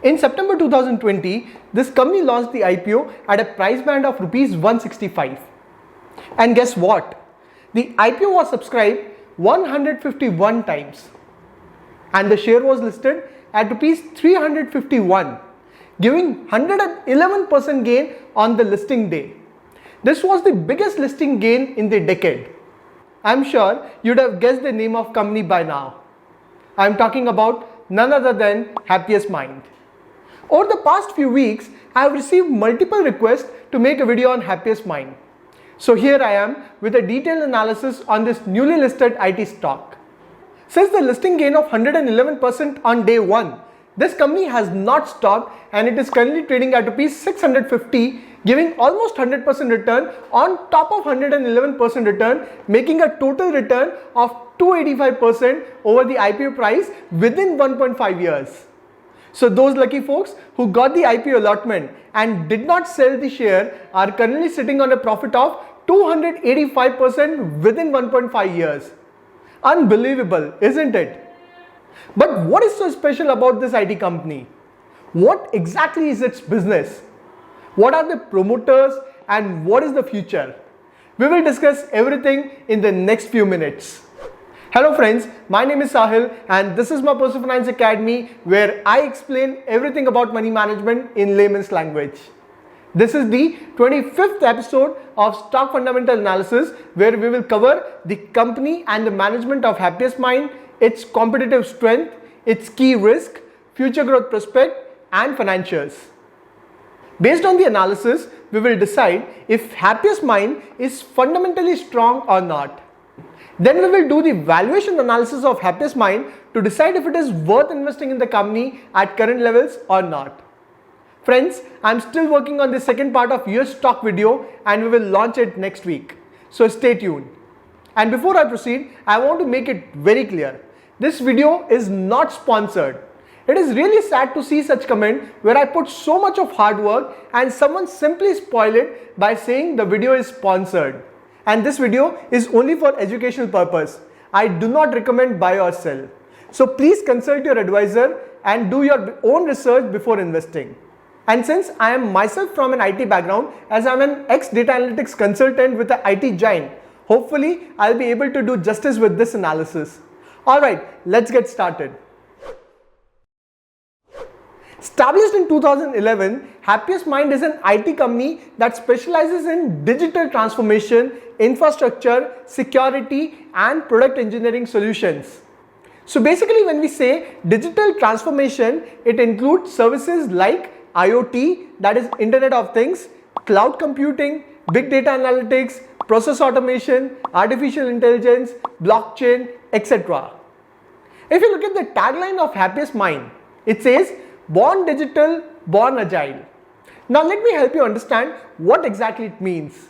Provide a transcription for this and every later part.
In September 2020, this company launched the IPO at a price band of rupees 165. And guess what? The IPO was subscribed 151 times and the share was listed at rupees 351, giving 111% gain on the listing day. This was the biggest listing gain in the decade. I'm sure you'd have guessed the name of company by now. I'm talking about none other than Happiest Mind. Over the past few weeks, I have received multiple requests to make a video on Happiest Mind. So here I am with a detailed analysis on this newly listed IT stock. Since the listing gain of 111% on day 1, this company has not stopped and it is currently trading at rupees 650, giving almost 100% return on top of 111% return, making a total return of 285% over the IPO price within 1.5 years. So those lucky folks who got the IPO allotment and did not sell the share are currently sitting on a profit of 285% within 1.5 years. Unbelievable, isn't it? But what is so special about this IT company? What exactly is its business? What are the promoters and what is the future? We will discuss everything in the next few minutes. Hello friends, my name is Sahil and this is my Personal Finance Academy where I explain everything about money management in layman's language. This is the 25th episode of Stock Fundamental Analysis where we will cover the company and the management of Happiest Mind, its competitive strength, its key risk, future growth prospect and financials. Based on the analysis, we will decide if Happiest Mind is fundamentally strong or not. Then we will do the valuation analysis of Happiest Mind to decide if it is worth investing in the company at current levels or not. Friends, I am still working on the second part of US stock video and we will launch it next week. So stay tuned. And before I proceed, I want to make it very clear. This video is not sponsored. It is really sad to see such comment where I put so much of hard work and someone simply spoil it by saying the video is sponsored. And this video is only for educational purpose. I do not recommend buy or sell. So please consult your advisor and do your own research before investing. And since I am myself from an IT background, as I am an ex-data analytics consultant with an IT giant, hopefully I'll be able to do justice with this analysis. Alright, let's get started. Established in 2011, Happiest Mind is an IT company that specializes in digital transformation, infrastructure, security and product engineering solutions. So basically when we say digital transformation, it includes services like IoT, that is Internet of Things, cloud computing, big data analytics, process automation, artificial intelligence, blockchain, etc. If you look at the tagline of Happiest Mind, it says, born digital, born agile. Now let me help you understand what exactly it means.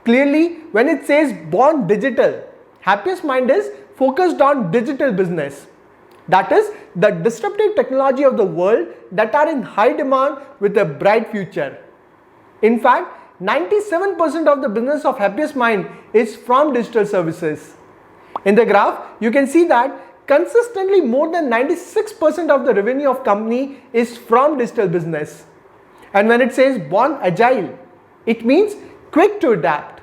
Clearly, when it says born digital, Happiest Mind is focused on digital business. That is the disruptive technology of the world that are in high demand with a bright future. In fact, 97% of the business of Happiest Mind is from digital services. In the graph, you can see that consistently more than 96% of the revenue of company is from digital business. And when it says born agile, it means quick to adapt.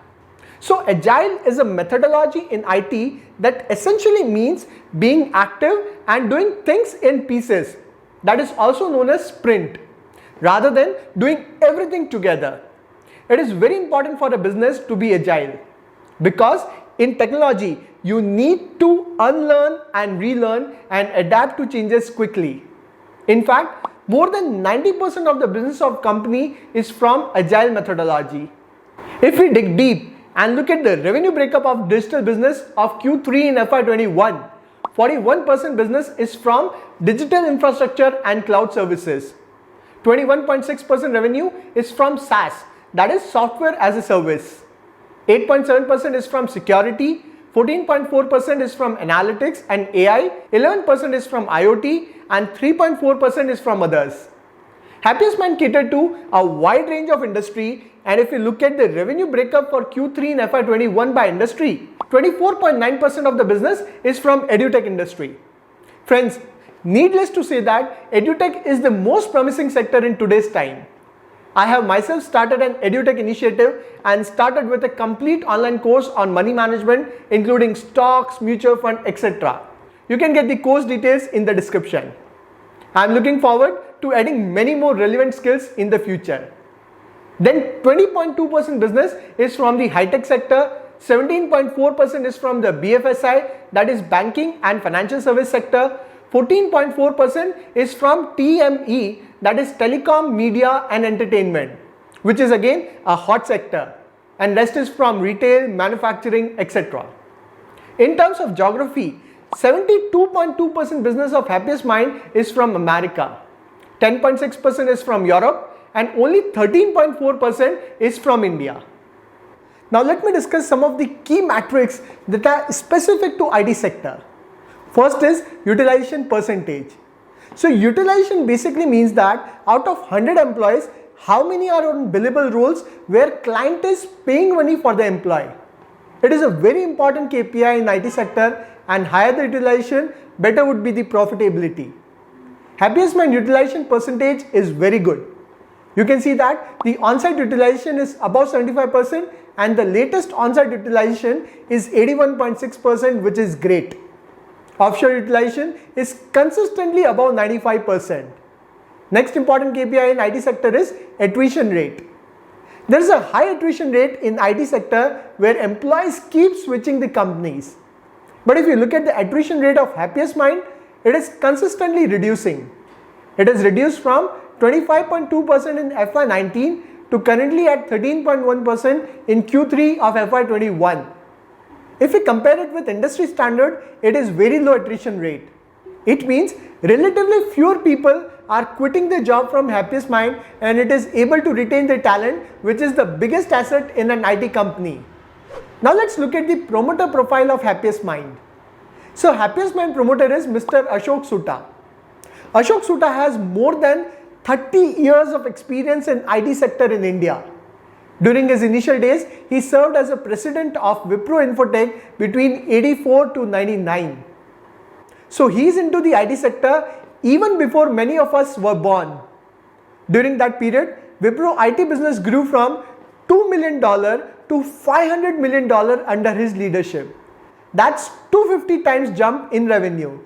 So agile is a methodology in IT that essentially means being active and doing things in pieces. That is also known as sprint, rather than doing everything together. It is very important for a business to be agile because in technology, you need to unlearn and relearn and adapt to changes quickly. In fact, more than 90% of the business of company is from agile methodology. If we dig deep and look at the revenue breakup of digital business of Q3 in FY21, 41% business is from digital infrastructure and cloud services. 21.6% revenue is from SaaS, that is software as a service. 8.7% is from security, 14.4% is from analytics and AI, 11% is from IoT and 3.4% is from others. Happiest Mind catered to a wide range of industry, and if you look at the revenue breakup for Q3 in FY21 by industry, 24.9% of the business is from edutech industry. Friends, Needless to say that edutech is the most promising sector in today's time. I have myself started an edutech initiative and started with a complete online course on money management, including stocks, mutual fund, etc. You can get the course details in the description. I am looking forward to adding many more relevant skills in the future. Then 20.2% business is from the high-tech sector, 17.4% is from the BFSI, that is banking and financial service sector, 14.4% is from TME, that is telecom, media and entertainment, which is again a hot sector, and rest is from retail, manufacturing, etc. In terms of geography, 72.2% business of Happiest Mind is from America, 10.6% is from Europe, and only 13.4% is from India. Now let me discuss some of the key metrics that are specific to IT sector. First is utilization percentage. So utilization basically means that out of 100 employees, how many are on billable roles where client is paying money for the employee. It is a very important KPI in IT sector, and higher the utilization, better would be the profitability. Happiest Mind utilization percentage is very good. You can see that the on-site utilization is above 75% and the latest on-site utilization is 81.6%, which is great. Offshore utilization is consistently above 95%. Next important KPI in IT sector is attrition rate. There is a high attrition rate in IT sector where employees keep switching the companies. But if you look at the attrition rate of Happiest Mind, it is consistently reducing. It has reduced from 25.2% in FY19 to currently at 13.1% in Q3 of FY21. If we compare it with industry standard, it is very low attrition rate. It means relatively fewer people are quitting their job from Happiest Mind, and it is able to retain their talent, which is the biggest asset in an IT company. Now let's look at the promoter profile of Happiest Mind. So Happiest Mind promoter is Mr. Ashok Soota. Ashok Soota has more than 30 years of experience in IT sector in India. During his initial days, he served as a president of Wipro Infotech between 84 to 99. So he is into the IT sector even before many of us were born. During that period, Wipro IT business grew from $2 million to $500 million under his leadership. That's 250 times jump in revenue.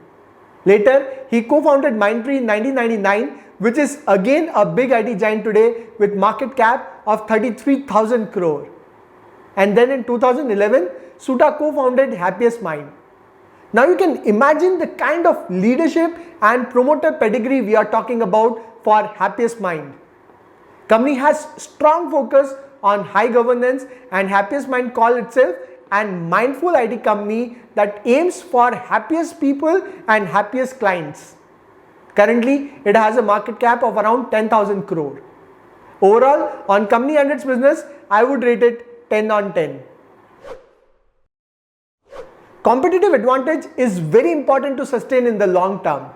Later, he co-founded Mindtree in 1999, which is again a big IT giant today with market cap of 33,000 crore. And then in 2011, Soota co-founded Happiest Mind. Now you can imagine the kind of leadership and promoter pedigree we are talking about for Happiest Mind. Company has strong focus on high governance, and Happiest Mind call itself an mindful IT company that aims for happiest people and happiest clients. Currently, it has a market cap of around 10,000 crore. Overall, on company and its business, I would rate it 10 on 10. Competitive advantage is very important to sustain in the long term.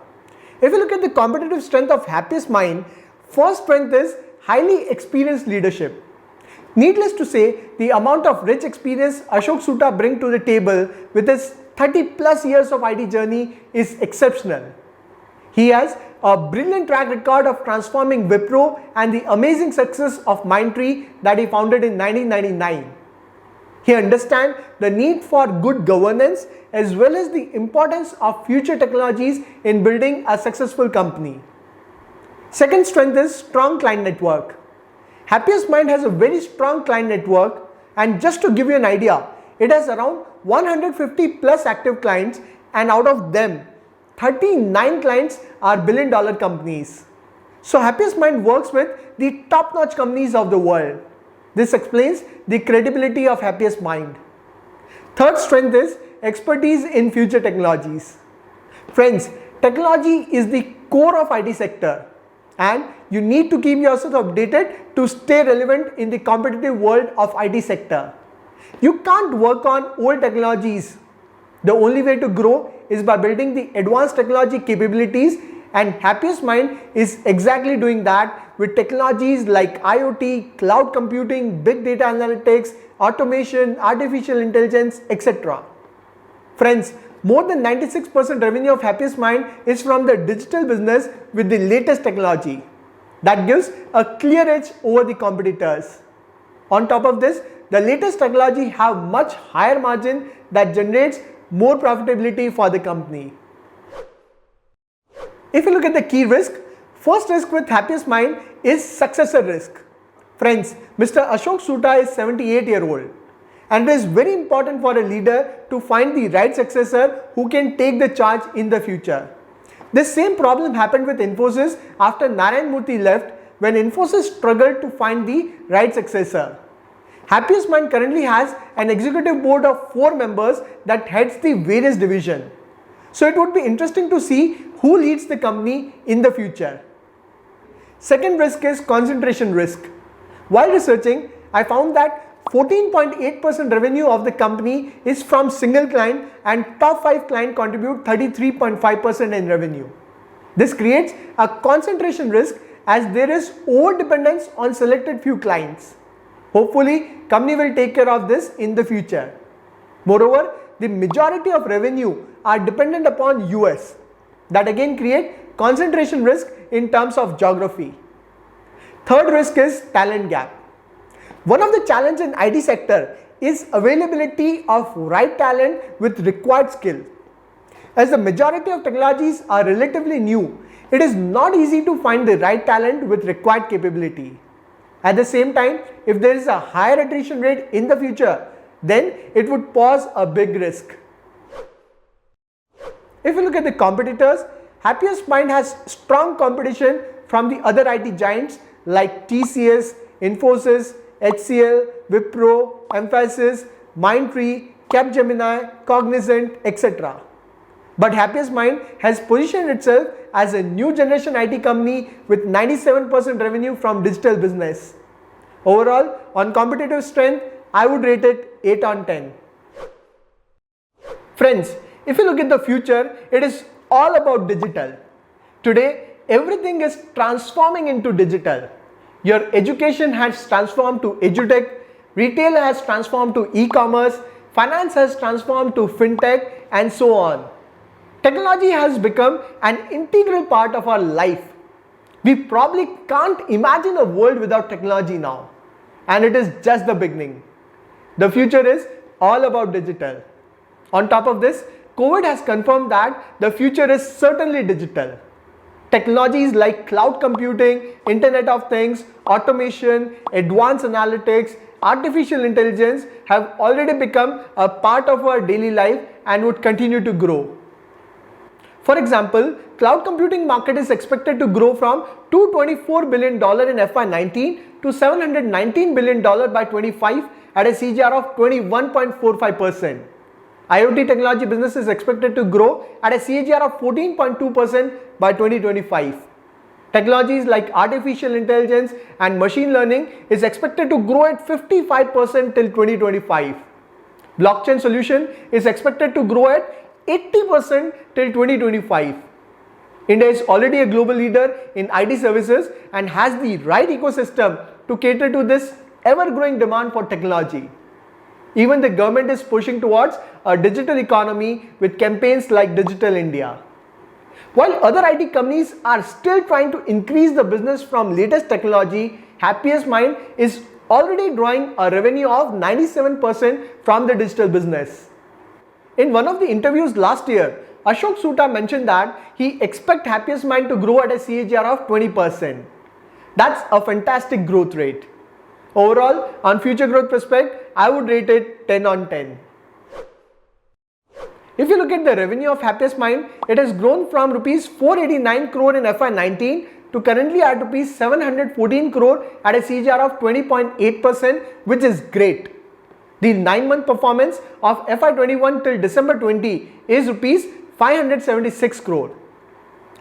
If you look at the competitive strength of Happiest Mind, first strength is highly experienced leadership. Needless to say, the amount of rich experience Ashok Soota brings to the table with his 30 plus years of IT journey is exceptional. He has a brilliant track record of transforming Wipro and the amazing success of Mindtree that he founded in 1999. He understands the need for good governance as well as the importance of future technologies in building a successful company. Second strength is strong client network. Happiest Mind has a very strong client network, and just to give you an idea, it has around 150 plus active clients, and out of them, 39 clients are billion-dollar companies. So Happiest Mind works with the top-notch companies of the world. This explains the credibility of Happiest Mind. Third strength is expertise in future technologies. Friends, technology is the core of IT sector, and you need to keep yourself updated to stay relevant in the competitive world of IT sector. You can't work on old technologies. The only way to grow is by building the advanced technology capabilities, and Happiest Mind is exactly doing that with technologies like IoT, cloud computing, big data analytics, automation, artificial intelligence, etc. Friends, more than 96% revenue of Happiest Mind is from the digital business with the latest technology. That gives a clear edge over the competitors. On top of this, the latest technology have much higher margin that generates more profitability for the company. If you look at the key risk, first risk with Happiest Mind is successor risk. Friends, Mr. Ashok Soota is 78-year-old, and it is very important for a leader to find the right successor who can take the charge in the future. This same problem happened with Infosys after Narayan Murthy left, when Infosys struggled to find the right successor. Happiest Mind currently has an executive board of 4 members that heads the various divisions. So it would be interesting to see who leads the company in the future. Second risk is concentration risk. While researching, I found that 14.8% revenue of the company is from single client, and top 5 clients contribute 33.5% in revenue. This creates a concentration risk as there is over dependence on selected few clients. Hopefully, company will take care of this in the future. Moreover, the majority of revenue are dependent upon US. That again create concentration risk in terms of geography. Third risk is talent gap. One of the challenges in IT sector is availability of right talent with required skill. As the majority of technologies are relatively new, it is not easy to find the right talent with required capability. At the same time, if there is a higher attrition rate in the future, then it would pose a big risk. If you look at the competitors, Happiest Mind has strong competition from the other IT giants like TCS, Infosys, HCL, Wipro, Mphasis, Mindtree, Capgemini, Cognizant, etc. But Happiest Mind has positioned itself as a new generation IT company with 97% revenue from digital business. Overall, on competitive strength, I would rate it 8 on 10. Friends, if you look at the future, it is all about digital. Today, everything is transforming into digital. Your education has transformed to edutech, retail has transformed to e-commerce, finance has transformed to fintech, and so on. Technology has become an integral part of our life. We probably can't imagine a world without technology now. And it is just the beginning. The future is all about digital. On top of this, COVID has confirmed that the future is certainly digital. Technologies like cloud computing, Internet of Things, automation, advanced analytics, artificial intelligence have already become a part of our daily life and would continue to grow. For example, cloud computing market is expected to grow from $224 billion in FY19 to $719 billion by 25 at a CAGR of 21.45%. IoT technology business is expected to grow at a CAGR of 14.2% by 2025. Technologies like artificial intelligence and machine learning is expected to grow at 55% till 2025. Blockchain solution is expected to grow at 80% till 2025. India is already a global leader in IT services and has the right ecosystem to cater to this ever-growing demand for technology. Even the government is pushing towards a digital economy with campaigns like Digital India. While other IT companies are still trying to increase the business from latest technology, Happiest Mind is already drawing a revenue of 97% from the digital business. In one of the interviews last year, Ashok Soota mentioned that he expects Happiest Mind to grow at a CAGR of 20%. That's a fantastic growth rate. Overall, on future growth prospect, I would rate it 10 on 10. If you look at the revenue of Happiest Mind, it has grown from Rs 489 crore in FY19 to currently at Rs 714 crore at a CAGR of 20.8%, which is great. The 9-month performance of FY21 till December 20 is Rs 576 crore.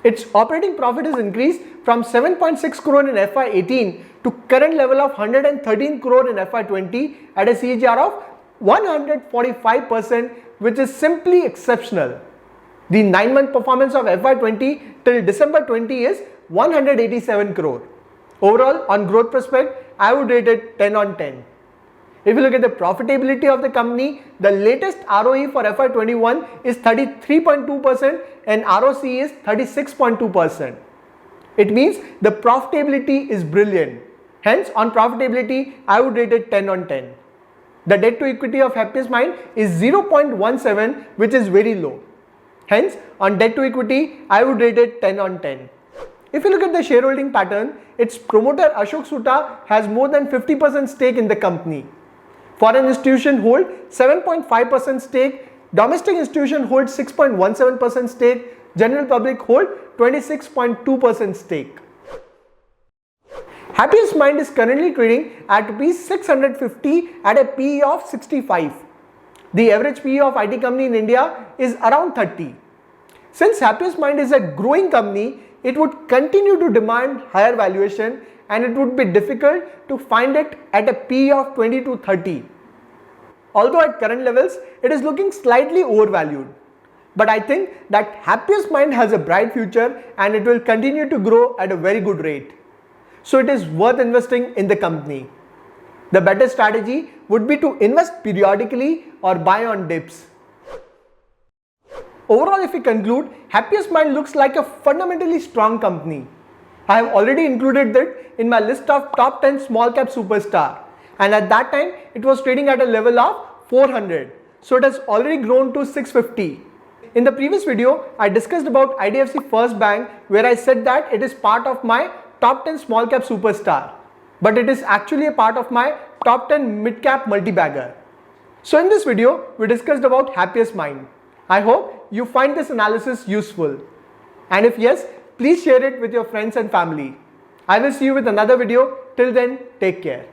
Its operating profit has increased from 7.6 crore in FY18 to current level of 113 crore in FY20 at a CAGR of 145%, which is simply exceptional. The 9-month performance of FY20 till December 20 is 187 crore. Overall, on growth prospect, I would rate it 10 on 10. If you look at the profitability of the company, the latest ROE for FY21 is 33.2% and ROC is 36.2%. It means the profitability is brilliant. Hence, on profitability, I would rate it 10 on 10. The debt to equity of Happiest Mind is 0.17, which is very low. Hence, on debt to equity, I would rate it 10 on 10. If you look at the shareholding pattern, its promoter Ashok Soota has more than 50% stake in the company. Foreign institution hold 7.5% stake, domestic institution hold 6.17% stake, general public hold 26.2% stake. Happiest Mind is currently trading at Rs 650 at a PE of 65. The average PE of IT company in India is around 30. Since Happiest Mind is a growing company, it would continue to demand higher valuation and it would be difficult to find it at a PE of 20 to 30. Although at current levels, it is looking slightly overvalued. But I think that Happiest Mind has a bright future and it will continue to grow at a very good rate. So it is worth investing in the company. The better strategy would be to invest periodically or buy on dips. Overall, if we conclude, Happiest Mind looks like a fundamentally strong company. I have already included it in my list of top 10 small cap superstar, and at that time it was trading at a level of 400. So it has already grown to 650. In the previous video, I discussed about IDFC First Bank, where I said that it is part of my top 10 small cap superstar, but it is actually a part of my top 10 mid cap multi-bagger. So in this video, we discussed about Happiest Mind. I hope you find this analysis useful. And if yes, please share it with your friends and family. I will see you with another video. Till then, take care.